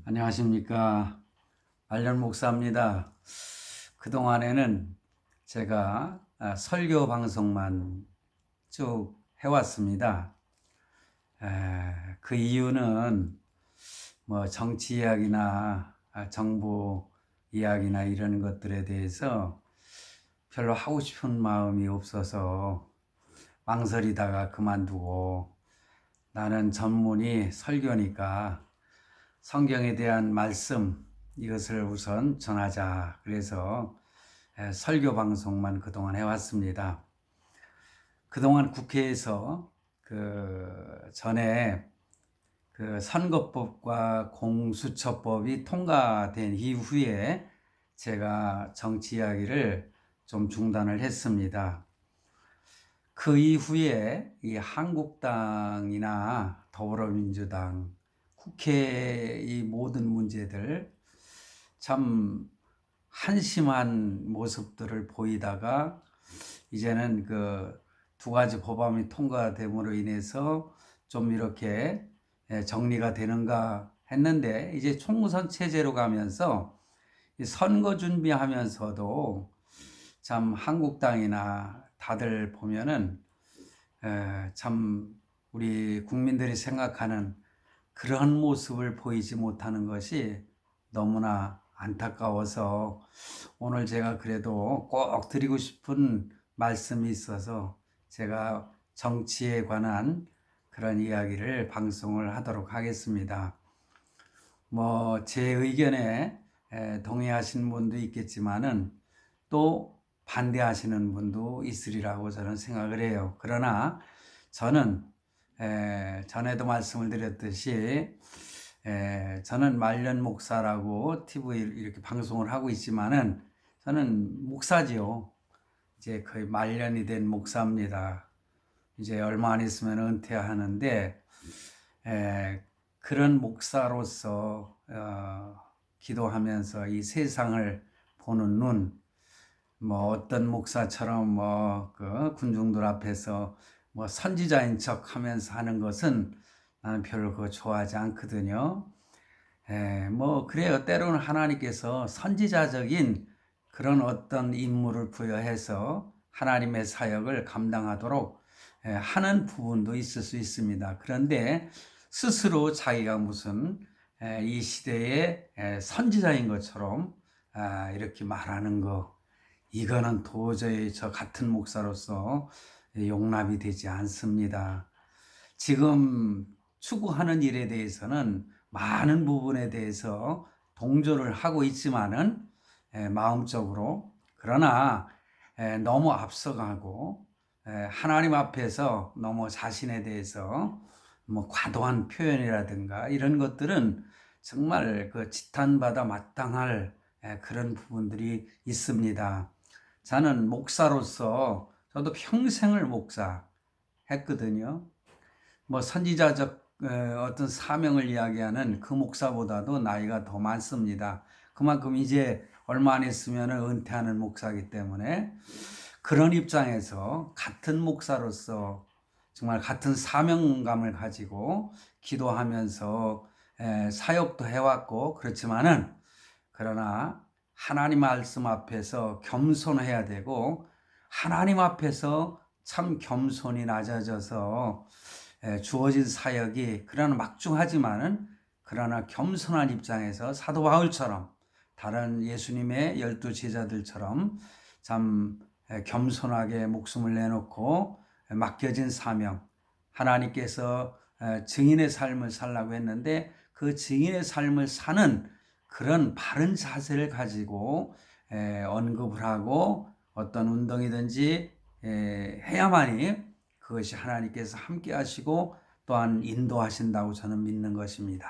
안녕하십니까. 말년 목사입니다. 그동안에는 제가 설교 방송만 쭉 해왔습니다. 그 이유는 뭐 정치 이야기나 정부 이야기나 이런 것들에 대해서 별로 하고 싶은 마음이 없어서 망설이다가 그만두고, 나는 전문이 설교니까 성경에 대한 말씀, 이것을 우선 전하자. 그래서 설교 방송만 그동안 해왔습니다. 그동안 국회에서 전에 선거법과 공수처법이 통과된 이후에 제가 정치 이야기를 좀 중단을 했습니다. 그 이후에 이 한국당이나 더불어민주당, 국회의 모든 문제들 참 한심한 모습들을 보이다가, 이제는 그 두 가지 법안이 통과됨으로 인해서 좀 이렇게 정리가 되는가 했는데, 이제 총선 체제로 가면서 선거 준비하면서도 참 한국당이나 다들 보면은 참 우리 국민들이 생각하는 그런 모습을 보이지 못하는 것이 너무나 안타까워서, 오늘 제가 그래도 꼭 드리고 싶은 말씀이 있어서 제가 정치에 관한 그런 이야기를 방송을 하도록 하겠습니다. 뭐 제 의견에 동의하시는 분도 있겠지만은 또 반대하시는 분도 있으리라고 저는 생각을 해요. 그러나 저는 전에도 말씀을 드렸듯이 저는 말년 목사라고 TV 이렇게 방송을 하고 있지만은 저는 목사지요. 이제 거의 말년이 된 목사입니다. 이제 얼마 안 있으면 은퇴하는데, 그런 목사로서 기도하면서 이 세상을 보는 눈, 뭐 어떤 목사처럼 그 군중들 앞에서 뭐 선지자인 척 하면서 하는 것은 나는 별로 그거 좋아하지 않거든요. 뭐 그래요. 때로는 하나님께서 선지자적인 그런 어떤 임무를 부여해서 하나님의 사역을 감당하도록 하는 부분도 있을 수 있습니다. 그런데 스스로 자기가 무슨 이 시대의 선지자인 것처럼 이렇게 말하는 거, 이거는 도저히 저 같은 목사로서 용납이 되지 않습니다. 지금 추구하는 일에 대해서는 많은 부분에 대해서 동조를 하고 있지만은 마음적으로, 그러나 너무 앞서가고 하나님 앞에서 너무 자신에 대해서 뭐 과도한 표현이라든가 이런 것들은 정말 그 지탄받아 마땅할 그런 부분들이 있습니다. 저는 목사로서 저도 평생을 목사했거든요. 뭐 선지자적 어떤 사명을 이야기하는 그 목사보다도 나이가 더 많습니다. 그만큼 이제 얼마 안 있으면 은퇴하는 목사이기 때문에, 그런 입장에서 같은 목사로서 정말 같은 사명감을 가지고 기도하면서 사역도 해왔고, 그렇지만은 그러나 하나님 말씀 앞에서 겸손해야 되고, 하나님 앞에서 참 겸손히 낮아져서 주어진 사역이 그러나 막중하지만은, 그러나 겸손한 입장에서 사도 바울처럼 다른 예수님의 12 제자들처럼 참 겸손하게 목숨을 내놓고 맡겨진 사명, 하나님께서 증인의 삶을 살라고 했는데 그 증인의 삶을 사는 그런 바른 자세를 가지고 언급을 하고 어떤 운동이든지 해야만이 그것이 하나님께서 함께 하시고 또한 인도하신다고 저는 믿는 것입니다.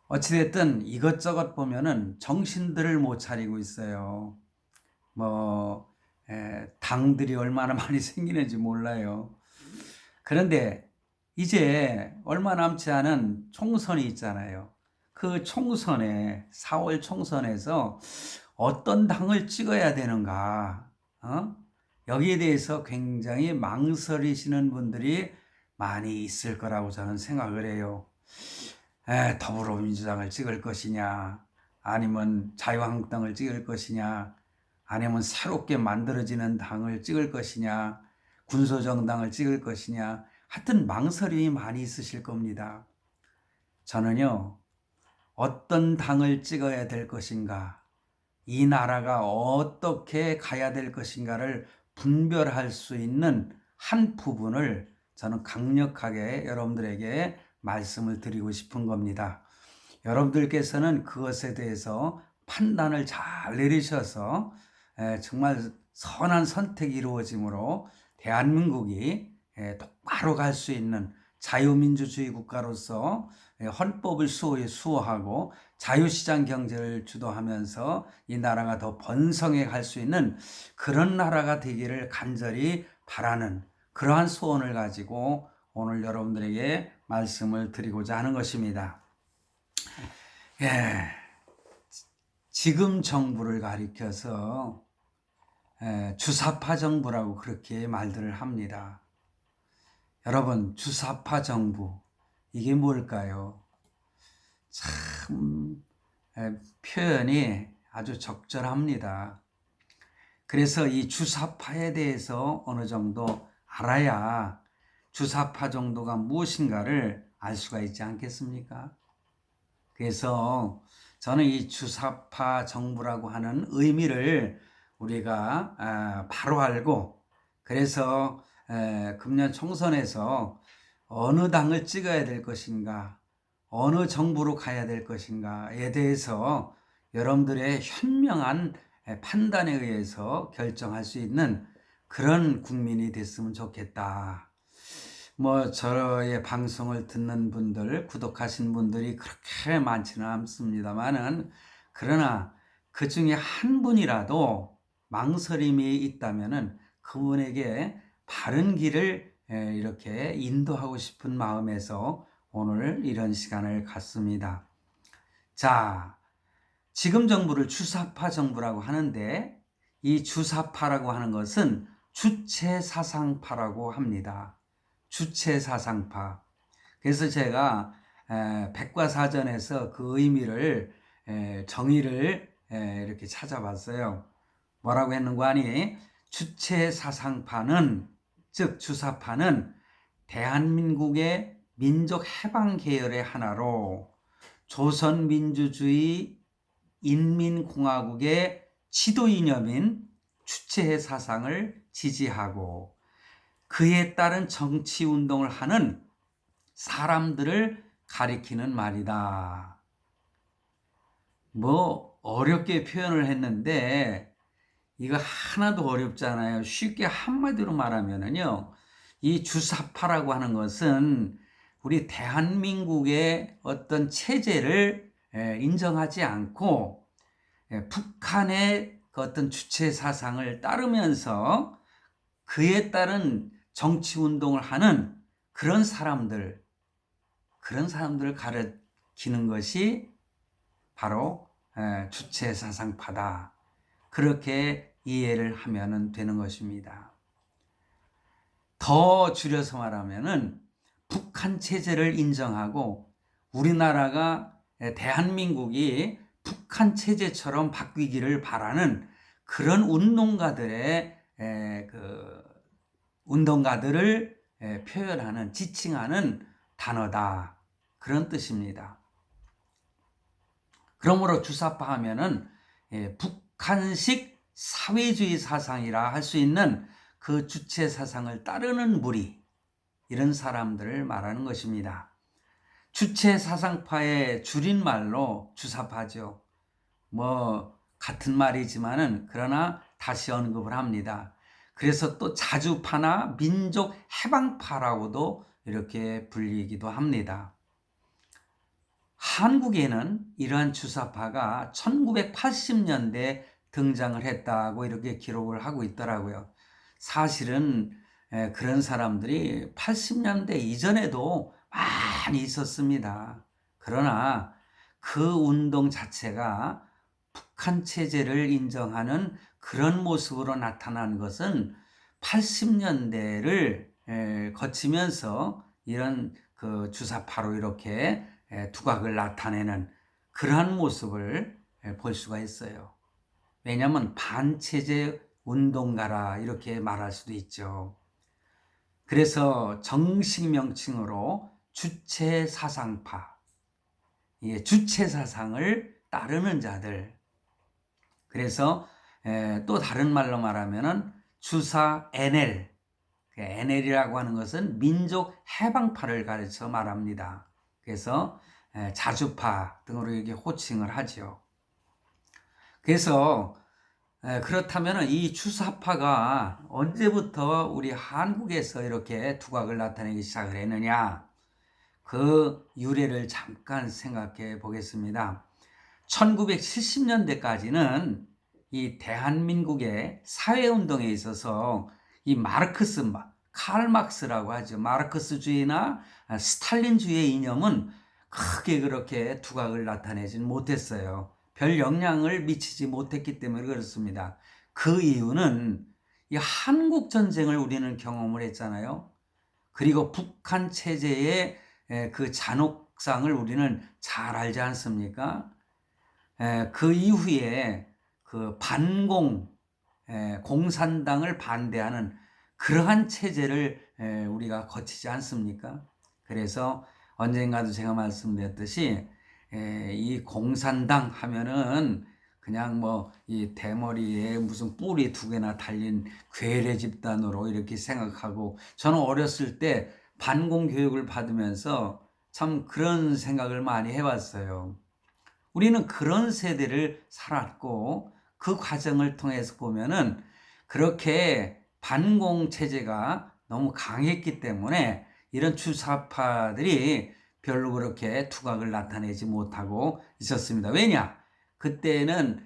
어찌됐든 이것저것 보면은 정신들을 못 차리고 있어요. 뭐 당들이 얼마나 많이 생기는지 몰라요. 그런데 이제 얼마 남지 않은 총선이 있잖아요. 그 총선에 4월 총선에서 어떤 당을 찍어야 되는가, 여기에 대해서 굉장히 망설이시는 분들이 많이 있을 거라고 저는 생각을 해요. 더불어민주당을 찍을 것이냐, 아니면 자유한국당을 찍을 것이냐, 아니면 새롭게 만들어지는 당을 찍을 것이냐, 군소정당을 찍을 것이냐, 하여튼 망설임이 많이 있으실 겁니다. 저는요, 어떤 당을 찍어야 될 것인가, 이 나라가 어떻게 가야 될 것인가를 분별할 수 있는 한 부분을 저는 강력하게 여러분들에게 말씀을 드리고 싶은 겁니다. 여러분들께서는 그것에 대해서 판단을 잘 내리셔서 정말 선한 선택이 이루어짐으로 대한민국이 똑바로 갈 수 있는 자유민주주의 국가로서 헌법을 수호하고 자유시장 경제를 주도하면서 이 나라가 더 번성해 갈 수 있는 그런 나라가 되기를 간절히 바라는 그러한 소원을 가지고 오늘 여러분들에게 말씀을 드리고자 하는 것입니다. 지금 정부를 가리켜서 주사파 정부라고 그렇게 말들을 합니다. 여러분, 주사파 정부, 이게 뭘까요? 참 표현이 아주 적절합니다. 그래서 이 주사파에 대해서 어느 정도 알아야 주사파 정도가 무엇인가를 알 수가 있지 않겠습니까? 그래서 저는 이 주사파 정부라고 하는 의미를 우리가 바로 알고, 그래서 금년 총선에서 어느 당을 찍어야 될 것인가, 어느 정부로 가야 될 것인가에 대해서 여러분들의 현명한 판단에 의해서 결정할 수 있는 그런 국민이 됐으면 좋겠다. 저의 방송을 듣는 분들, 구독하신 분들이 그렇게 많지는 않습니다만은, 그러나 그 중에 한 분이라도 망설임이 있다면은 그분에게 바른 길을 이렇게 인도하고 싶은 마음에서 오늘 이런 시간을 갖습니다. 자, 지금 정부를 주사파 정부라고 하는데, 이 주사파라고 하는 것은 주체사상파라고 합니다. 주체사상파. 그래서 제가 백과사전에서 그 의미를 정의를 이렇게 찾아봤어요. 뭐라고 했는고 하니, 주체사상파는, 즉 주사파는 대한민국의 민족 해방 계열의 하나로 조선민주주의 인민공화국의 지도 이념인 주체의 사상을 지지하고 그에 따른 정치 운동을 하는 사람들을 가리키는 말이다. 어렵게 표현을 했는데 이거 하나도 어렵잖아요. 쉽게 한마디로 말하면은요, 이 주사파라고 하는 것은 우리 대한민국의 어떤 체제를 인정하지 않고 북한의 그 어떤 주체 사상을 따르면서 그에 따른 정치 운동을 하는 그런 사람들을 가리키는 것이 바로 주체 사상파다. 그렇게 이해를 하면 되는 것입니다. 더 줄여서 말하면은 북한 체제를 인정하고 우리나라가, 대한민국이 북한 체제처럼 바뀌기를 바라는 그런 운동가들을 표현하는, 지칭하는 단어다. 그런 뜻입니다. 그러므로 주사파 하면은 북한식 사회주의 사상이라 할 수 있는 그 주체 사상을 따르는 무리, 이런 사람들을 말하는 것입니다. 주체 사상파의 줄임말로 주사파죠. 같은 말이지만은 그러나 다시 언급을 합니다. 그래서 또 자주파나 민족 해방파라고도 이렇게 불리기도 합니다. 한국에는 이러한 주사파가 1980년대 등장을 했다고 이렇게 기록을 하고 있더라고요. 사실은 그런 사람들이 80년대 이전에도 많이 있었습니다. 그러나 그 운동 자체가 북한 체제를 인정하는 그런 모습으로 나타난 것은 80년대를 거치면서 이런 그 주사파로 이렇게 두각을 나타내는 그러한 모습을 볼 수가 있어요. 왜냐하면 반체제 운동가라 이렇게 말할 수도 있죠. 그래서 정식 명칭으로 주체사상파, 주체사상을 따르는 자들. 그래서 또 다른 말로 말하면은 주사 NL, NL이라고 하는 것은 민족 해방파를 가르쳐 말합니다. 그래서 자주파 등으로 이렇게 호칭을 하죠. 그래서 그렇다면 이 주사파가 언제부터 우리 한국에서 이렇게 두각을 나타내기 시작을 했느냐? 그 유래를 잠깐 생각해 보겠습니다. 1970년대까지는 이 대한민국의 사회운동에 있어서 이 칼 막스라고 하죠. 마르크스주의나 스탈린주의의 이념은 크게 그렇게 두각을 나타내지 못했어요. 별 영향을 미치지 못했기 때문에 그렇습니다. 그 이유는 이 한국 전쟁을 우리는 경험을 했잖아요. 그리고 북한 체제의 그 잔혹상을 우리는 잘 알지 않습니까? 그 이후에 그 공산당을 반대하는 그러한 체제를 우리가 거치지 않습니까? 그래서 언젠가도 제가 말씀드렸듯이 이 공산당 하면은 그냥 뭐 이 대머리에 무슨 뿔이 2개나 달린 괴뢰 집단으로 이렇게 생각하고, 저는 어렸을 때 반공 교육을 받으면서 참 그런 생각을 많이 해봤어요. 우리는 그런 세대를 살았고 그 과정을 통해서 보면은 그렇게 반공 체제가 너무 강했기 때문에 이런 주사파들이 별로 그렇게 두각을 나타내지 못하고 있었습니다. 왜냐? 그때는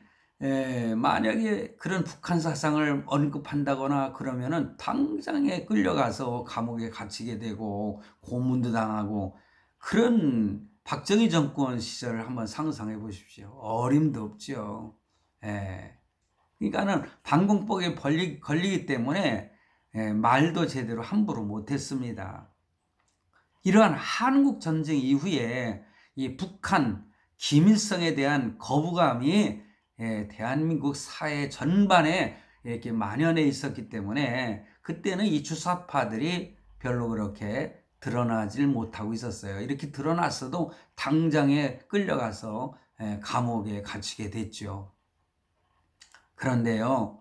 만약에 그런 북한 사상을 언급한다거나 그러면은 당장에 끌려가서 감옥에 갇히게 되고 고문도 당하고, 그런 박정희 정권 시절을 한번 상상해 보십시오. 어림도 없죠. 그러니까는 반공법에 걸리기 때문에 말도 제대로 함부로 못했습니다. 이러한 한국 전쟁 이후에 이 북한 김일성에 대한 거부감이 대한민국 사회 전반에 이렇게 만연해 있었기 때문에 그때는 이 주사파들이 별로 그렇게 드러나질 못하고 있었어요. 이렇게 드러났어도 당장에 끌려가서 감옥에 갇히게 됐죠. 그런데요,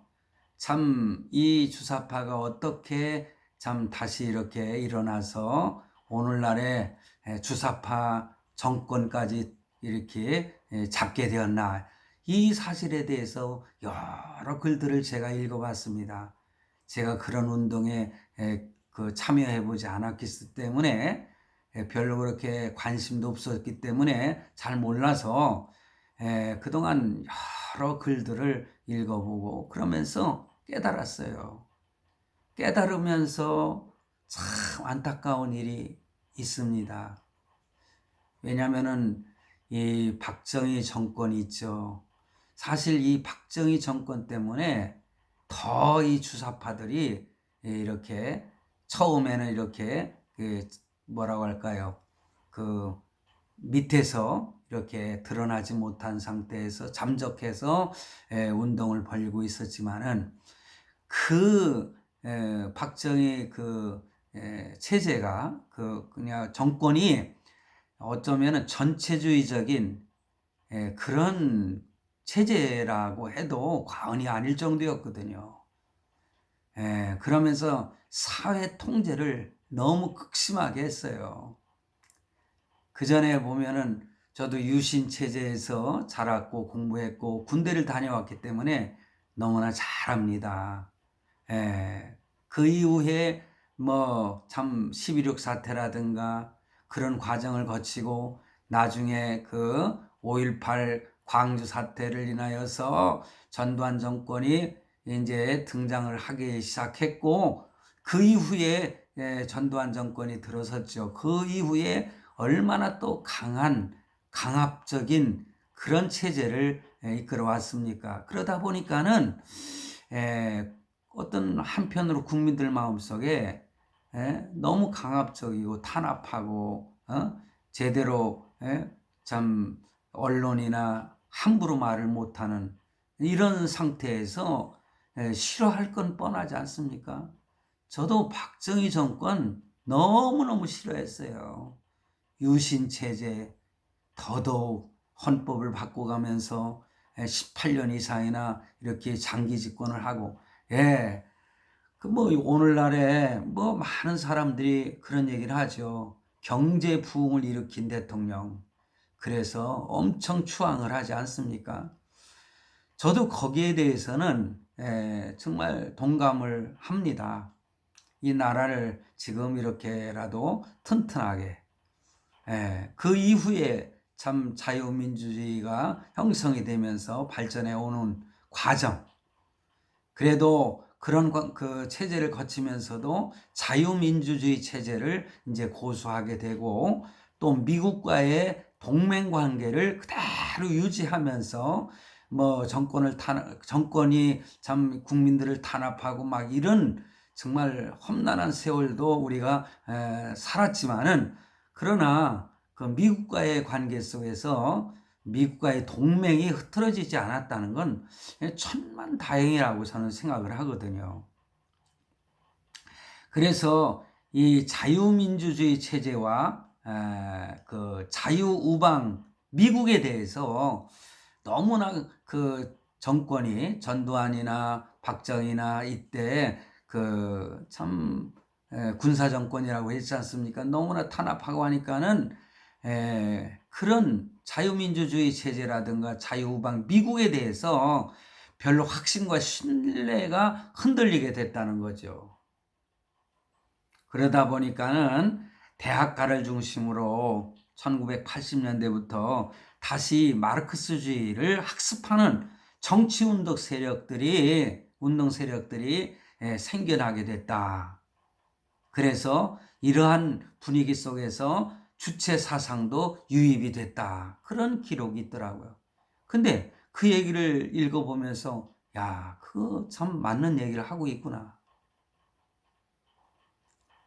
참 이 주사파가 어떻게 참 다시 이렇게 일어나서 오늘날의 주사파 정권까지 이렇게 잡게 되었나, 이 사실에 대해서 여러 글들을 제가 읽어봤습니다. 제가 그런 운동에 참여해보지 않았기 때문에 별로 그렇게 관심도 없었기 때문에 잘 몰라서 그동안 여러 글들을 읽어보고 그러면서 깨달았어요. 깨달으면서 참 안타까운 일이 있습니다. 왜냐하면은 이 박정희 정권이 있죠. 사실 이 박정희 정권 때문에 더 이 주사파들이 이렇게 처음에는 이렇게 뭐라고 할까요? 그 밑에서 이렇게 드러나지 못한 상태에서 잠적해서 운동을 벌이고 있었지만은 그 박정희 체제가 그냥 정권이 어쩌면은 전체주의적인 그런 체제라고 해도 과언이 아닐 정도였거든요. 그러면서 사회 통제를 너무 극심하게 했어요. 그 전에 보면은 저도 유신 체제에서 자랐고 공부했고 군대를 다녀왔기 때문에 너무나 잘 압니다. 그 이후에 뭐 참 11.6 사태라든가 그런 과정을 거치고 나중에 그 5.18 광주 사태를 인하여서 전두환 정권이 이제 등장을 하기 시작했고, 그 이후에 전두환 정권이 들어섰죠. 그 이후에 얼마나 또 강압적인 그런 체제를 이끌어 왔습니까? 그러다 보니까는 어떤 한편으로 국민들 마음속에 너무 강압적이고 탄압하고 제대로 참 언론이나 함부로 말을 못하는 이런 상태에서 싫어할 건 뻔하지 않습니까? 저도 박정희 정권 너무너무 싫어했어요. 유신체제, 더더욱 헌법을 바꿔가면서 18년 이상이나 이렇게 장기 집권을 하고, 그 오늘날에 많은 사람들이 그런 얘기를 하죠. 경제 부흥을 일으킨 대통령. 그래서 엄청 추앙을 하지 않습니까? 저도 거기에 대해서는 정말 동감을 합니다. 이 나라를 지금 이렇게라도 튼튼하게, 그 이후에 참 자유민주주의가 형성이 되면서 발전해 오는 과정, 그래도 그런 그 체제를 거치면서도 자유민주주의 체제를 이제 고수하게 되고, 또 미국과의 동맹 관계를 그대로 유지하면서 정권이 참 국민들을 탄압하고 막 이런 정말 험난한 세월도 우리가 살았지만은, 그러나 그 미국과의 관계 속에서 미국과의 동맹이 흐트러지지 않았다는 건 천만다행이라고 저는 생각을 하거든요. 그래서 이 자유민주주의 체제와 그 자유우방 미국에 대해서 너무나 그 정권이 전두환이나 박정희나 이때 그 참 군사정권이라고 했지 않습니까? 너무나 탄압하고 하니까는 그런 자유민주주의 체제라든가 자유우방 미국에 대해서 별로 확신과 신뢰가 흔들리게 됐다는 거죠. 그러다 보니까는 대학가를 중심으로 1980년대부터 다시 마르크스주의를 학습하는 정치운동 세력들이 생겨나게 됐다. 그래서 이러한 분위기 속에서 주체 사상도 유입이 됐다. 그런 기록이 있더라고요. 근데 그 얘기를 읽어보면서 그거 참 맞는 얘기를 하고 있구나.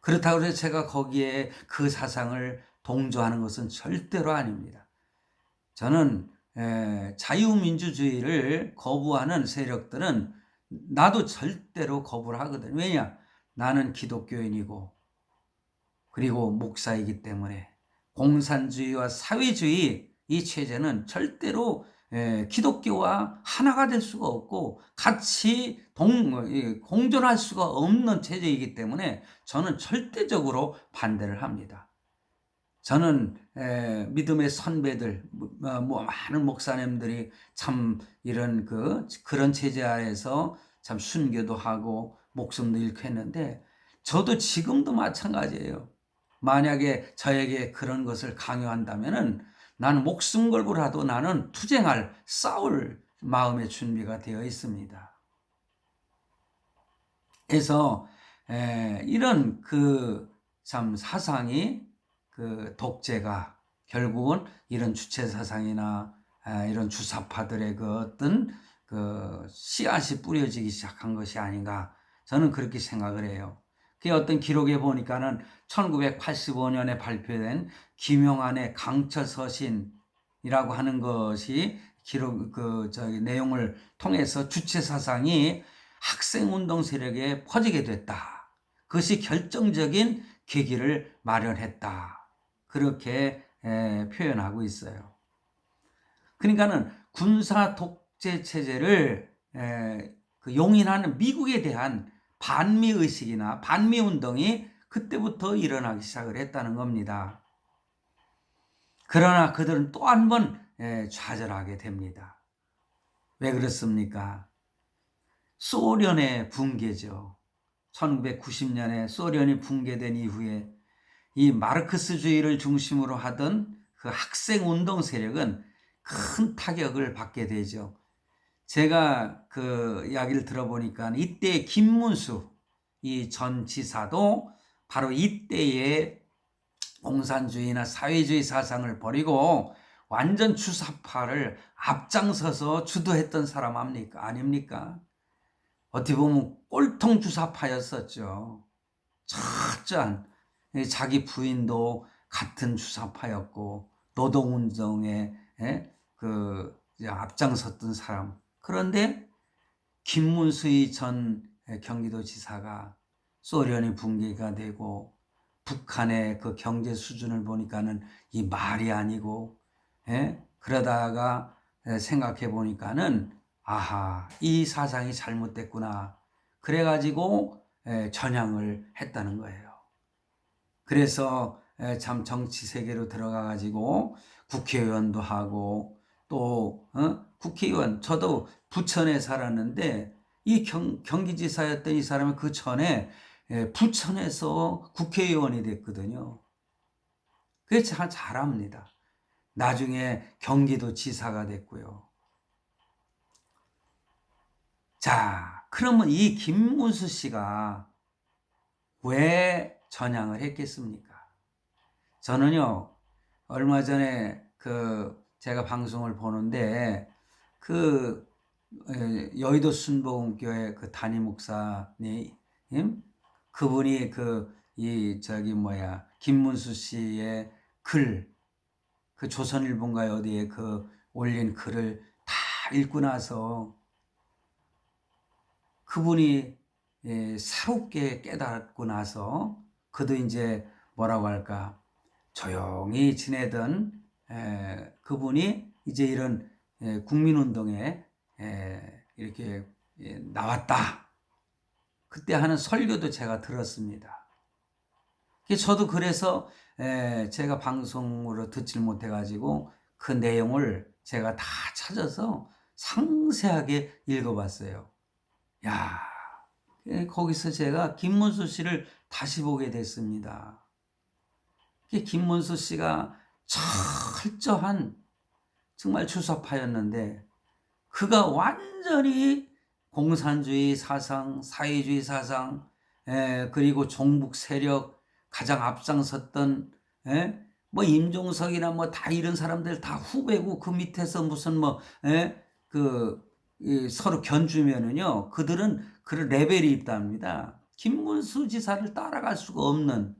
그렇다고 해서 제가 거기에 그 사상을 동조하는 것은 절대로 아닙니다. 저는 자유민주주의를 거부하는 세력들은 나도 절대로 거부를 하거든요. 왜냐? 나는 기독교인이고 그리고 목사이기 때문에 공산주의와 사회주의 이 체제는 절대로 기독교와 하나가 될 수가 없고 같이 공존할 수가 없는 체제이기 때문에 저는 절대적으로 반대를 합니다. 저는 믿음의 선배들, 많은 목사님들이 참 이런 그런 체제 아래서 참 순교도 하고 목숨도 잃고 했는데, 저도 지금도 마찬가지예요. 만약에 저에게 그런 것을 강요한다면은 나는 목숨 걸고라도 나는 싸울 마음의 준비가 되어 있습니다. 그래서 이런 참 사상이 그 독재가 결국은 이런 주체 사상이나 이런 주사파들의 그 어떤 그 씨앗이 뿌려지기 시작한 것이 아닌가, 저는 그렇게 생각을 해요. 그 어떤 기록에 보니까는 1985년에 발표된 김용환의 강철서신이라고 하는 것이 내용을 통해서 주체 사상이 학생운동 세력에 퍼지게 됐다. 그것이 결정적인 계기를 마련했다. 그렇게 표현하고 있어요. 그러니까는 군사 독재 체제를 용인하는 미국에 대한 반미 의식이나 반미 운동이 그때부터 일어나기 시작을 했다는 겁니다. 그러나 그들은 또 한 번 좌절하게 됩니다. 왜 그렇습니까? 소련의 붕괴죠. 1990년에 소련이 붕괴된 이후에 이 마르크스주의를 중심으로 하던 그 학생운동 세력은 큰 타격을 받게 되죠. 제가 그 이야기를 들어보니까 이때 김문수 이 전 지사도 바로 이때의 공산주의나 사회주의 사상을 버리고 완전 주사파를 앞장서서 주도했던 사람 아닙니까? 어떻게 보면 꼴통 주사파였었죠. 철저한, 자기 부인도 같은 주사파였고 노동운동에 그 앞장섰던 사람. 그런데 김문수의 전 경기도지사가 소련이 붕괴가 되고 북한의 그 경제 수준을 보니까는 이 말이 아니고, 그러다가 생각해 보니까는 아하, 이 사상이 잘못됐구나. 그래가지고 전향을 했다는 거예요. 그래서 참 정치 세계로 들어가가지고 국회의원도 하고 또 국회의원, 저도 부천에 살았는데 이 경기지사였던 이 사람이 그 전에 부천에서 국회의원이 됐거든요. 그게 참 잘합니다. 나중에 경기도 지사가 됐고요. 자, 그러면 이 김문수 씨가 왜 전향을 했겠습니까? 저는요, 얼마 전에 제가 방송을 보는데 여의도 순복음교회 그 담임 목사님, 그분이 김문수 씨의 글, 그 조선일보인가 어디에 올린 글을 다 읽고 나서 그분이 새롭게 깨닫고 나서 그도 이제 뭐라고 할까, 조용히 지내던 그분이 이제 이런 국민운동에 이렇게 나왔다. 그때 하는 설교도 제가 들었습니다. 저도 그래서 제가 방송으로 듣질 못해가지고 그 내용을 제가 다 찾아서 상세하게 읽어봤어요. 야, 거기서 제가 김문수 씨를 다시 보게 됐습니다. 김문수 씨가 철저한 정말 주사파였는데 그가 완전히 공산주의 사상, 사회주의 사상, 그리고 종북 세력 가장 앞장섰던 뭐 임종석이나 뭐 다 이런 사람들 다 후배고 그 밑에서 무슨 서로 견주면은요 그들은 그런 레벨이 있답니다. 김문수 지사를 따라갈 수가 없는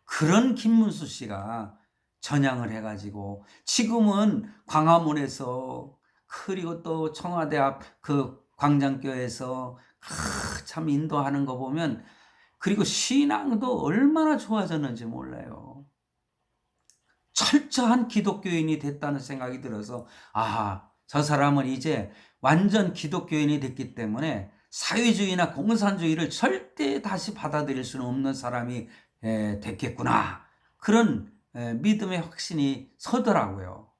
그런 김문수 씨가 전향을 해가지고 지금은 광화문에서 그리고 또 청와대 앞 그 광장교에서 참 인도하는 거 보면 그리고 신앙도 얼마나 좋아졌는지 몰라요. 철저한 기독교인이 됐다는 생각이 들어서 저 사람은 이제 완전 기독교인이 됐기 때문에 사회주의나 공산주의를 절대 다시 받아들일 수는 없는 사람이 됐겠구나. 그런 믿음의 확신이 서더라고요.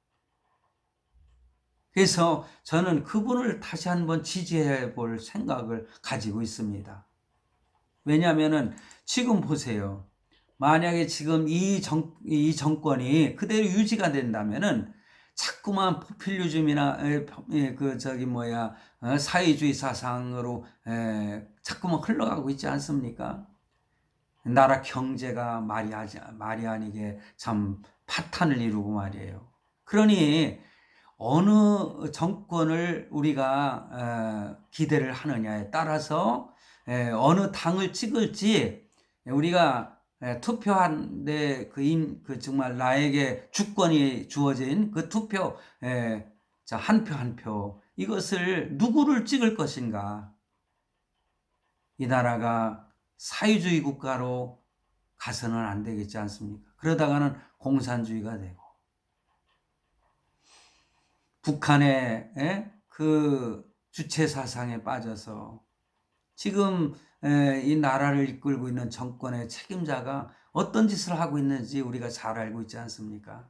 그래서 저는 그분을 다시 한번 지지해 볼 생각을 가지고 있습니다. 왜냐하면은 지금 보세요. 만약에 지금 이 정권이 그대로 유지가 된다면은 자꾸만 포퓰리즘이나 사회주의 사상으로 자꾸만 흘러가고 있지 않습니까? 나라 경제가 말이 아니게 참 파탄을 이루고 말이에요. 그러니 어느 정권을 우리가 기대를 하느냐에 따라서 어느 당을 찍을지 우리가 투표한데 정말 나에게 주권이 주어진 그 투표 한 표 한 표 이것을 누구를 찍을 것인가. 이 나라가 사회주의 국가로 가서는 안 되겠지 않습니까? 그러다가는 공산주의가 되고 북한의 그 주체 사상에 빠져서 지금 이 나라를 이끌고 있는 정권의 책임자가 어떤 짓을 하고 있는지 우리가 잘 알고 있지 않습니까?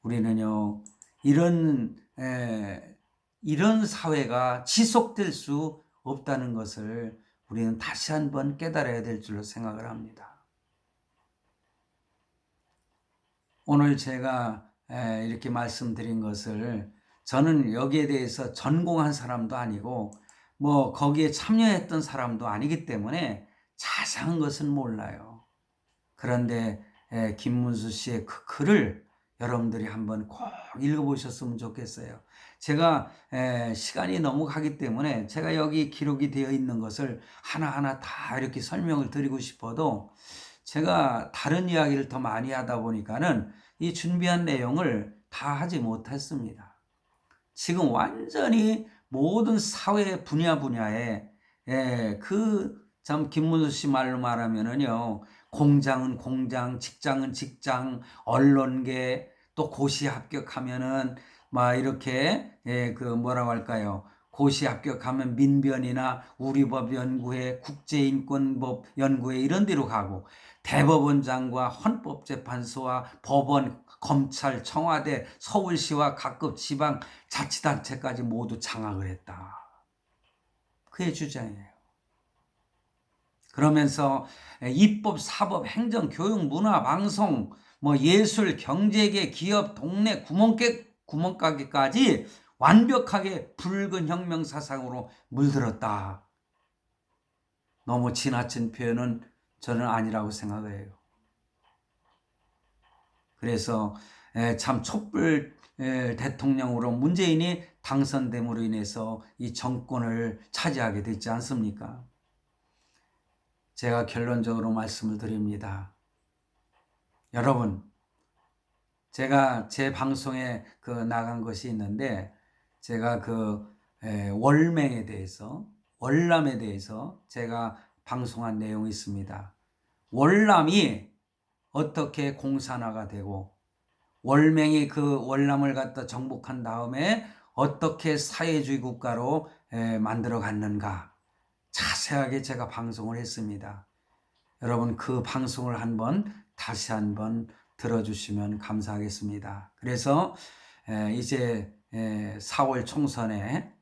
우리는요 이런 사회가 지속될 수 없다는 것을 우리는 다시 한번 깨달아야 될 줄로 생각을 합니다. 오늘 제가 이렇게 말씀드린 것을 저는 여기에 대해서 전공한 사람도 아니고 뭐 거기에 참여했던 사람도 아니기 때문에 자세한 것은 몰라요. 그런데 김문수 씨의 그 글을 여러분들이 한번 꼭 읽어보셨으면 좋겠어요. 제가 시간이 너무 가기 때문에 제가 여기 기록이 되어 있는 것을 하나하나 다 이렇게 설명을 드리고 싶어도 제가 다른 이야기를 더 많이 하다 보니까는 이 준비한 내용을 다 하지 못했습니다. 지금 완전히 모든 사회 분야에 참 김문수 씨 말로 말하면은요, 공장은 공장, 직장은 직장, 언론계, 또 고시 합격하면은 막 이렇게 뭐라고 할까요? 고시 합격하면 민변이나 우리법 연구회, 국제인권법 연구회 이런 데로 가고, 대법원장과 헌법재판소와 법원, 검찰, 청와대, 서울시와 각급 지방 자치단체까지 모두 장악을 했다. 그의 주장이에요. 그러면서 입법, 사법, 행정, 교육, 문화, 방송, 예술, 경제계, 기업, 동네, 구멍가게까지 완벽하게 붉은 혁명 사상으로 물들었다. 너무 지나친 표현은 저는 아니라고 생각해요. 그래서 참 촛불 대통령으로 문재인이 당선됨으로 인해서 이 정권을 차지하게 됐지 않습니까? 제가 결론적으로 말씀을 드립니다. 여러분, 제가 제 방송에 나간 것이 있는데, 제가 월맹에 대해서, 월남에 대해서 제가 방송한 내용이 있습니다. 월남이 어떻게 공산화가 되고, 월맹이 그 월남을 갖다 정복한 다음에 어떻게 사회주의 국가로 만들어 갔는가, 자세하게 제가 방송을 했습니다. 여러분 그 방송을 다시 한번 들어주시면 감사하겠습니다. 그래서 이제 4월 총선에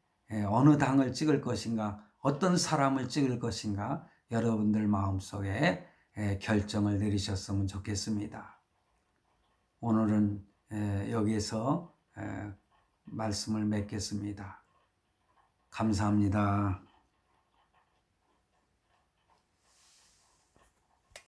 어느 당을 찍을 것인가, 어떤 사람을 찍을 것인가, 여러분들 마음속에 결정을 내리셨으면 좋겠습니다. 오늘은 여기에서 말씀을 맺겠습니다. 감사합니다.